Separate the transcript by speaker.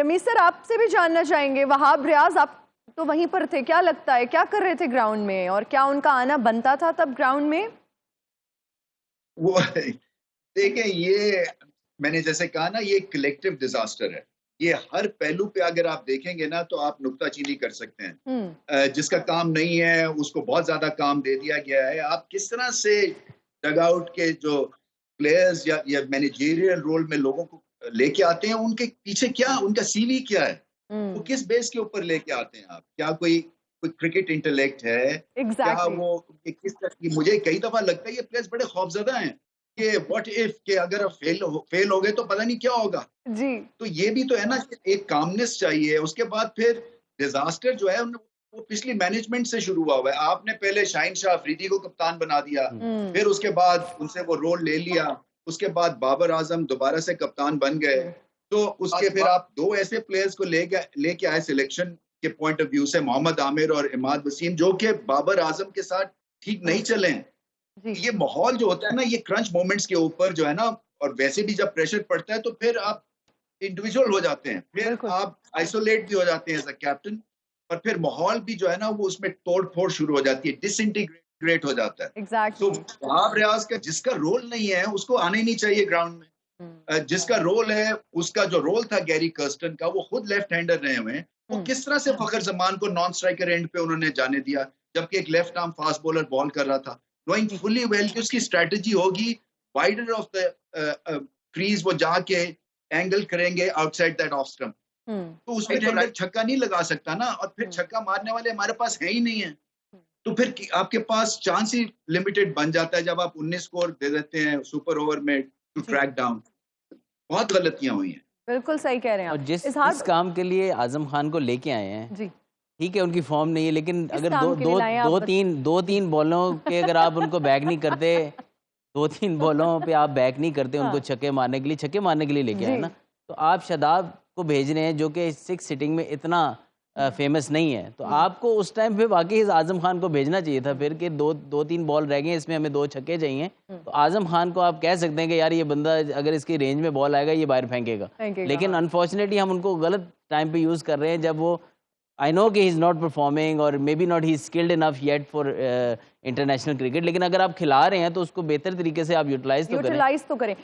Speaker 1: Ramiz sir, आपसे भी जानना चाहेंगे, वहाब रियाज आप तो वहीं पर थे, क्या लगता है क्या कर रहे थे ग्राउंड में, और क्या उनका आना बनता था तब ग्राउंड में?
Speaker 2: वो देखिए, ये मैंने जैसे कहा ना, ये कलेक्टिव डिजास्टर है। ये हर पहलू पे अगर आप देखेंगे ना तो आप नुक्ताचीनी कर सकते हैं। जिसका काम नहीं है उसको बहुत ज्यादा काम दे दिया गया है। आप किस तरह से डगआउट के जो प्लेयर्स या मैनेजरियल रोल में लोगों को लेके आते हैं, उनके पीछे क्या, उनका सीवी क्या है, वो किस बेस के ऊपर लेके आते हैं आप? क्या कोई कोई क्रिकेट इंटेलेक्ट है? क्या
Speaker 1: एग्जैक्टली।
Speaker 2: वो किस तरह की? मुझे कई दफा लगता है ये प्लेयर्स बड़े खौफजदा हैं कि व्हाट इफ, के अगर आप फेल हो गए तो पता नहीं क्या होगा।
Speaker 1: जी।
Speaker 2: तो ये भी तो है ना कि एक कामनेस चाहिए। उसके बाद फिर डिजास्टर जो है वो पिछली मैनेजमेंट से शुरू हुआ है। आपने पहले शाहिन शाह अफरीदी को कप्तान बना दिया, फिर उसके बाद उनसे वो रोल ले लिया, उसके बाद बाबर आजम दोबारा से कप्तान बन गए। तो उसके फिर आप दो ऐसे प्लेयर्स को लेके आए सिलेक्शन के पॉइंट ऑफ व्यू से, मोहम्मद आमिर और इमाद वसीम, जो कि बाबर आजम के साथ ठीक नहीं चले हैं।
Speaker 1: जी।
Speaker 2: ये माहौल जो होता है ना, ये क्रंच मोमेंट्स के ऊपर जो है ना, और वैसे भी जब प्रेशर पड़ता है तो फिर आप इंडिविजुअल हो जाते हैं, फिर
Speaker 1: बिल्कुल।
Speaker 2: आप आइसोलेट भी हो जाते हैं एज अ कैप्टन, और फिर माहौल भी जो है ना वो उसमें तोड़ फोड़ शुरू हो जाती है, डिसइंटीग्रेट हो जाता है। So
Speaker 1: exactly.
Speaker 2: वहाब रियाज का जिसका रोल नहीं है उसको आना ही नहीं चाहिए ग्राउंड में। जिसका रोल है, उसका जो रोल था गैरी कर्स्टन का, वो खुद लेफ्ट हैंडर रहे हुए हैं, वो किस तरह से फखर जमान को नॉन स्ट्राइकर एंड पे उन्होंने जाने दिया, जबकि एक left arm fast bowler ball कर रहा था, नोइंग फुली वेल कि उसकी स्ट्रेटजी होगी वाइडर ऑफ द क्रीज, वो जाके एंगल करेंगे आउटसाइड दैट ऑफ स्टंप। तो उसमें हैंडर छक्का नहीं लगा सकता ना, और फिर छक्का मारने वाले हमारे पास है ही नहीं है। तो फिर आपके पास चांस ही लिमिटेड बन जाता है जब आप 19 स्कोर दे देते हैं सुपर ओवर में टू ट्रैक डाउन। बहुत गलतियां हुई हैं।
Speaker 1: बिल्कुल सही कह रहे हैं
Speaker 3: और
Speaker 1: आप।
Speaker 3: जिस काम के लिए आजम खान को लेके आए हैं,
Speaker 1: जी।
Speaker 3: ठीक है उनकी फॉर्म नहीं है, लेकिन
Speaker 1: किस
Speaker 3: अगर
Speaker 1: काम
Speaker 3: दो
Speaker 1: के लिए
Speaker 3: दो
Speaker 1: लाए हैं आप
Speaker 3: दो तीन दो तीन बॉलों के अगर आप उनको बैक नहीं करते, दो तीन बॉलों पे आप बैक नहीं करते उनको
Speaker 1: हाँ।
Speaker 3: छक्के मारने के लिए लेके आए
Speaker 1: जी।
Speaker 3: ना, तो आप शादाब को भेज रहे हैं जो कि 6 सिटिंग में इतना फेमस नहीं है, तो आपको उस टाइम पे वाकई आजम खान को भेजना चाहिए था फिर, कि दो तीन बॉल रह गए, इसमें हमें 2 छक्के चाहिए। तो आजम खान को आप कह सकते हैं कि यार ये बंदा अगर इसकी रेंज में बॉल आएगा ये बाहर फेंकेगा, लेकिन
Speaker 1: हाँ।
Speaker 3: अनफॉर्चुनेटली हम उनको गलत टाइम पे यूज़ कर रहे हैं, जब वो आई नो कि ही इज़ नॉट परफॉर्मिंग और may be not he skilled enough yet for international cricket, लेकिन अगर आप खिला रहे हैं तो उसको बेहतर तरीके से आप यूटिलाइज तो करें।
Speaker 1: यूटिलाइज तो करें।